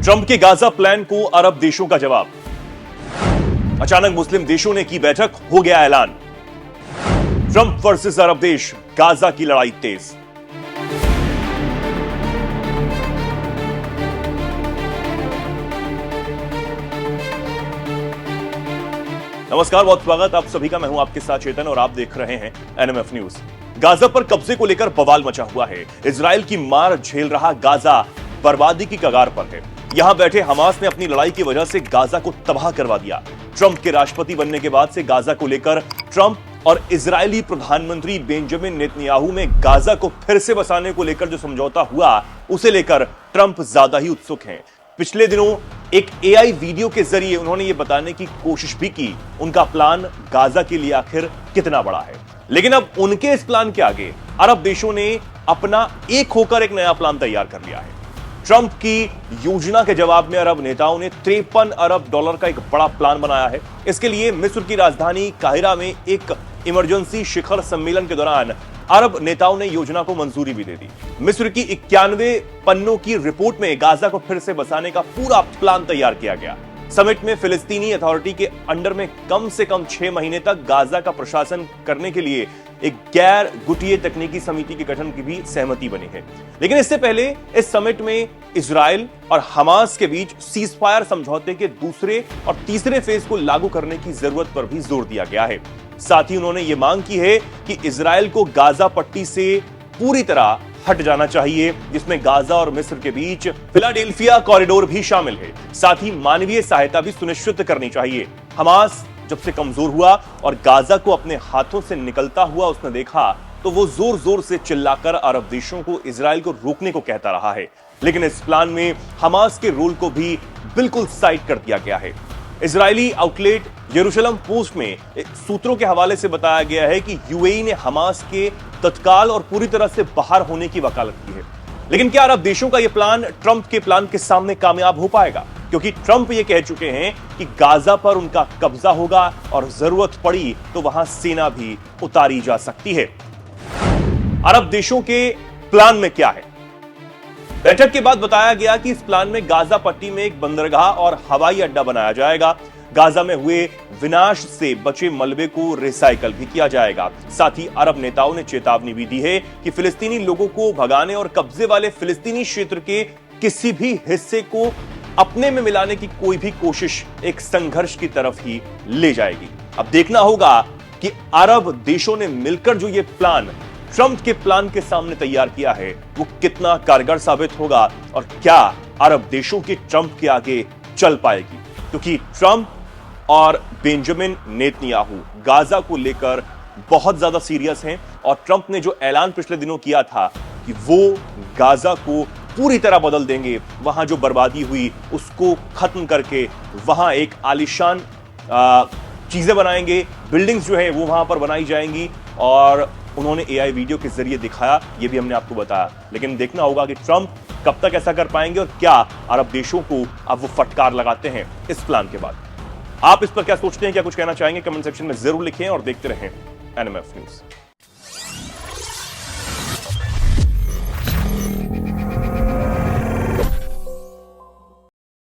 Trump के Gaza plan को अरब देशों का जवाब। अचानक मुस्लिम देशों ने की बैठक, हो गया ऐलान। ट्रंप वर्सेस अरब देश, गाजा की लड़ाई तेज। नमस्कार, बहुत स्वागत आप सभी का। मैं हूं आपके साथ चेतन और आप देख रहे हैं एनएमएफ न्यूज। गाजा पर कब्जे को लेकर बवाल मचा हुआ है। इजराइल की मार झेल रहा गाजा बर्बादी की कगार पर है। यहां बैठे हमास ने अपनी लड़ाई की वजह से गाजा को तबाह करवा दिया। ट्रंप के राष्ट्रपति बनने के बाद से गाजा को लेकर ट्रंप और इजरायली प्रधानमंत्री बेंजामिन नेतन्याहू में गाजा को फिर से बसाने को लेकर जो समझौता हुआ, उसे लेकर ट्रंप ज्यादा ही उत्सुक हैं। पिछले दिनों एक एआई वीडियो के जरिए उन्होंने यह बताने की कोशिश भी की उनका प्लान गाजा के लिए आखिर कितना बड़ा है। लेकिन अब उनके इस प्लान के आगे अरब देशों ने अपना एक होकर एक नया प्लान तैयार कर लिया है। ट्रंप की योजना के जवाब में अरब नेताओं ने 53 अरब डॉलर का एक बड़ा प्लान बनाया है। इसके लिए मिस्र की राजधानी काहिरा में एक इमरजेंसी शिखर सम्मेलन के दौरान अरब नेताओं ने योजना को मंजूरी भी दे दी। मिस्र की 91 पन्नों की रिपोर्ट में गाजा को फिर से बसाने का पूरा प्लान तैयार किया गया। समिट में फिलिस्तीनी अथॉरिटी के अंडर में कम से कम 6 महीने तक गाजा का प्रशासन करने के लिए एक गैर गुटिये तकनीकी समिति के गठन की भी सहमति बनी है। लेकिन इससे पहले इस समिट में इजराइल और हमास के बीच सीजफायर समझौते के दूसरे और तीसरे फेज को लागू करने की जरूरत पर भी जोर दिया गया है। साथ ही उन्होंने ये मांग की है कि इजराइल को गाजा पट्टी से पूरी तरह हट जाना चाहिए, जिसमें गाजा और मिस्र के बीच फिलाडेल्फिया कॉरिडोर भी शामिल है। साथ ही मानवीय सहायता भी सुनिश्चित करनी चाहिए। हमास जब से कमजोर हुआ और गाजा को अपने हाथों से निकलता हुआ उसने देखा, तो वो जोर जोर से चिल्लाकर अरब देशों को इजराइल को रोकने को कहता रहा है। लेकिन इस प्लान में हमास के रोल को भी बिल्कुल साइड कर दिया गया है। इजरायली आउटलेट यरूशलेम पोस्ट में सूत्रों के हवाले से बताया गया है कि यूएई ने हमास के तत्काल और पूरी तरह से बाहर होने की वकालत की है। लेकिन क्या अरब देशों का यह प्लान ट्रंप के प्लान के सामने कामयाब हो पाएगा? क्योंकि ट्रंप ये कह चुके हैं कि गाजा पर उनका कब्जा होगा और जरूरत पड़ी तो वहां सेना भी उतारी जा सकती है। अरब देशों के प्लान में क्या है? बैठक के बाद बताया गया कि इस प्लान में गाजा पट्टी में एक बंदरगाह और हवाई अड्डा बनाया जाएगा। गाजा में हुए विनाश से बचे मलबे को रिसाइकल भी किया जाएगा। साथ ही अरब नेताओं ने चेतावनी भी दी है कि फिलिस्तीनी लोगों को भगाने और कब्जे वाले फिलिस्तीनी क्षेत्र के किसी भी हिस्से को अपने में मिलाने की कोई भी कोशिश एक संघर्ष की तरफ ही ले जाएगी। अब देखना होगा कि अरब देशों ने मिलकर जो ये प्लान ट्रंप के प्लान के सामने तैयार किया है, वो कितना कारगर साबित होगा और क्या अरब देशों के ट्रंप के आगे चल पाएगी। क्योंकि ट्रंप और बेंजामिन नेतन्याहू गाजा को लेकर बहुत ज्यादा सीरियस हैं और ट्रंप ने जो ऐलान पिछले दिनों किया था कि वो गाजा को पूरी तरह बदल देंगे, वहां जो बर्बादी हुई उसको खत्म करके वहां एक आलीशान चीजें बनाएंगे, बिल्डिंग्स जो है वो वहां पर बनाई जाएंगी। और उन्होंने एआई वीडियो के जरिए दिखाया, ये भी हमने आपको बताया। लेकिन देखना होगा कि ट्रंप कब तक ऐसा कर पाएंगे और क्या अरब देशों को अब वो फटकार लगाते हैं इस प्लान के बाद। आप इस पर क्या सोचते हैं, क्या कुछ कहना चाहेंगे? कमेंट सेक्शन में जरूर लिखें और देखते रहें एनएमएफ न्यूज।